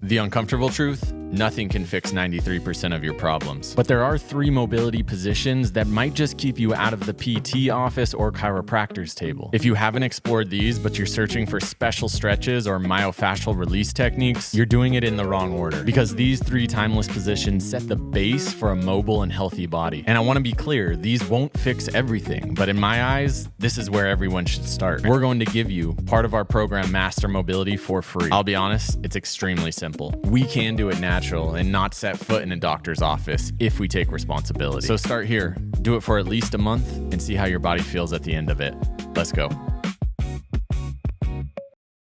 The uncomfortable truth? Nothing can fix 93% of your problems. But there are 3 mobility positions that might just keep you out of the PT office or chiropractor's table. If you haven't explored these, but you're searching for special stretches or myofascial release techniques, you're doing it in the wrong order. Because these 3 timeless positions set the base for a mobile and healthy body. And I want to be clear, these won't fix everything, but in my eyes, this is where everyone should start. We're going to give you part of our program, Master Mobility, for free. I'll be honest, it's extremely simple. We can do it natural and not set foot in a doctor's office if we take responsibility. So start here, do it for at least a month, and see how your body feels at the end of it. Let's go.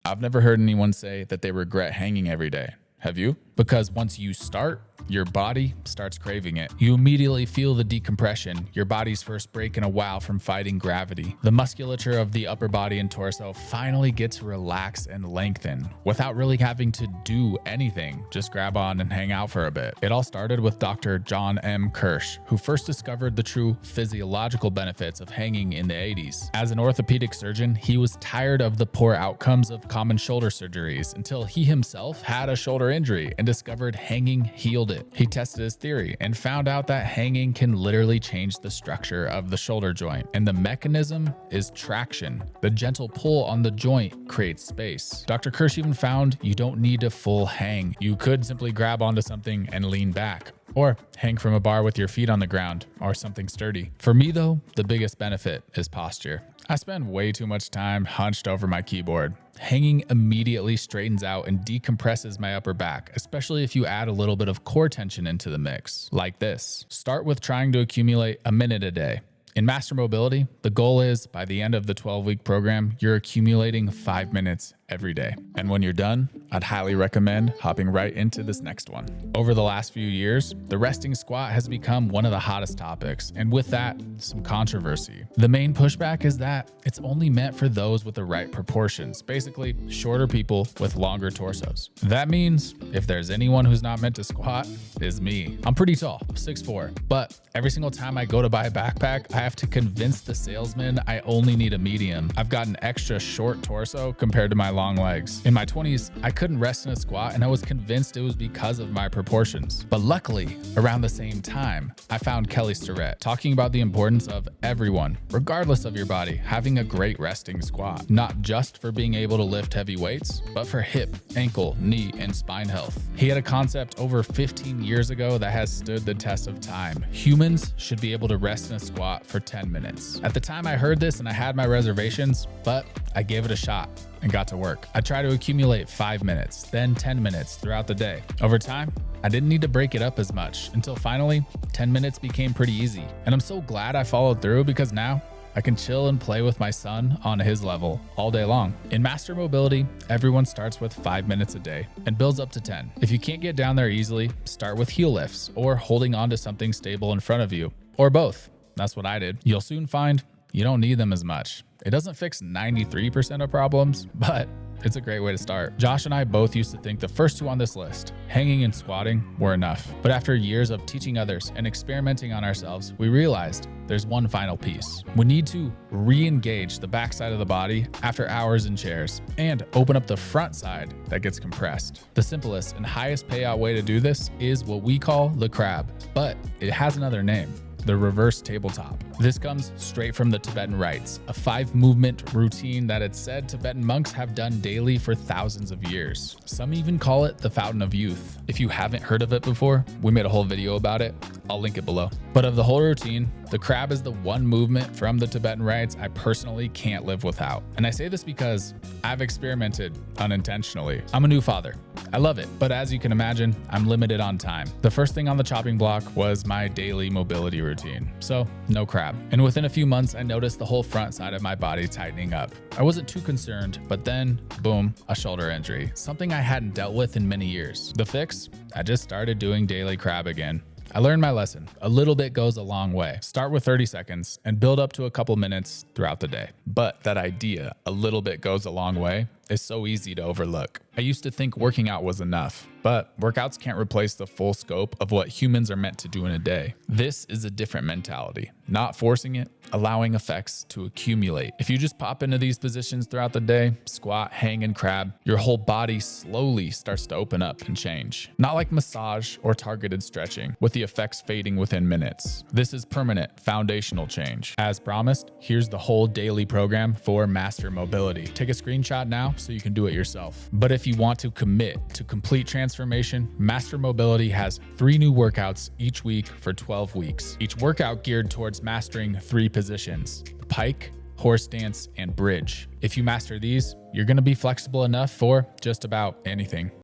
I've never heard anyone say that they regret hanging every day. Have you? Because once you start, your body starts craving it. You immediately feel the decompression, your body's first break in a while from fighting gravity. The musculature of the upper body and torso finally gets to relax and lengthen without really having to do anything. Just grab on and hang out for a bit. It all started with Dr. John M. Kirsch, who first discovered the true physiological benefits of hanging in the 80s. As an orthopedic surgeon, he was tired of the poor outcomes of common shoulder surgeries until he himself had a shoulder injury and discovered hanging healed it. He tested his theory and found out that hanging can literally change the structure of the shoulder joint, and the mechanism is traction. The gentle pull on the joint creates space. Dr. Kirsch even found you don't need a full hang. You could simply grab onto something and lean back, or hang from a bar with your feet on the ground or something sturdy. For me though, the biggest benefit is posture. I spend way too much time hunched over my keyboard. Hanging immediately straightens out and decompresses my upper back, especially if you add a little bit of core tension into the mix, like this. Start with trying to accumulate a minute a day. In Master Mobility, the goal is by the end of the 12-week program, you're accumulating 5 minutes every day. And when you're done, I'd highly recommend hopping right into this next one. Over the last few years, the resting squat has become one of the hottest topics, and with that, some controversy. The main pushback is that it's only meant for those with the right proportions, basically shorter people with longer torsos. That means if there's anyone who's not meant to squat, is me. I'm pretty tall, 6'4", but every single time I go to buy a backpack, I have to convince the salesman I only need a medium. I've got an extra short torso compared to my long legs. In my 20s, I couldn't rest in a squat, and I was convinced it was because of my proportions. But luckily, around the same time, I found Kelly Starrett talking about the importance of everyone, regardless of your body, having a great resting squat, not just for being able to lift heavy weights, but for hip, ankle, knee, and spine health. He had a concept over 15 years ago that has stood the test of time. Humans should be able to rest in a squat for 10 minutes. At the time I heard this and I had my reservations, but I gave it a shot and got to work. I tried to accumulate 5 minutes, then 10 minutes throughout the day. Over time, I didn't need to break it up as much until finally 10 minutes became pretty easy. And I'm so glad I followed through because now I can chill and play with my son on his level all day long. In Master Mobility, everyone starts with 5 minutes a day and builds up to 10. If you can't get down there easily, start with heel lifts or holding onto something stable in front of you, or both. That's what I did. You'll soon find you don't need them as much. It doesn't fix 93% of problems, but it's a great way to start. Josh and I both used to think the first 2 on this list, hanging and squatting, were enough. But after years of teaching others and experimenting on ourselves, we realized there's one final piece. We need to re-engage the backside of the body after hours in chairs and open up the front side that gets compressed. The simplest and highest payout way to do this is what we call the crab, but it has another name: the reverse tabletop. This comes straight from the Tibetan rites, a 5-movement routine that it's said Tibetan monks have done daily for thousands of years. Some even call it the fountain of youth. If you haven't heard of it before, we made a whole video about it. I'll link it below. But of the whole routine, the crab is the one movement from the Tibetan rites I personally can't live without. And I say this because I've experimented unintentionally. I'm a new father. I love it, but as you can imagine, I'm limited on time. The first thing on the chopping block was my daily mobility routine, so no crab. And within a few months, I noticed the whole front side of my body tightening up. I wasn't too concerned, but then, boom, a shoulder injury, something I hadn't dealt with in many years. The fix? I just started doing daily crab again. I learned my lesson. A little bit goes a long way. Start with 30 seconds and build up to a couple minutes throughout the day. But that idea, a little bit goes a long way, is so easy to overlook. I used to think working out was enough, but workouts can't replace the full scope of what humans are meant to do in a day. This is a different mentality, not forcing it, allowing effects to accumulate. If you just pop into these positions throughout the day, squat, hang, and crab, your whole body slowly starts to open up and change. Not like massage or targeted stretching, with the effects fading within minutes. This is permanent, foundational change. As promised, here's the whole daily program for Master Mobility. Take a screenshot now so you can do it yourself. But if you want to commit to complete transformation, Master Mobility has 3 new workouts each week for 12 weeks. Each workout geared towards mastering 3 positions: pike, horse stance, and bridge. If you master these, you're going to be flexible enough for just about anything.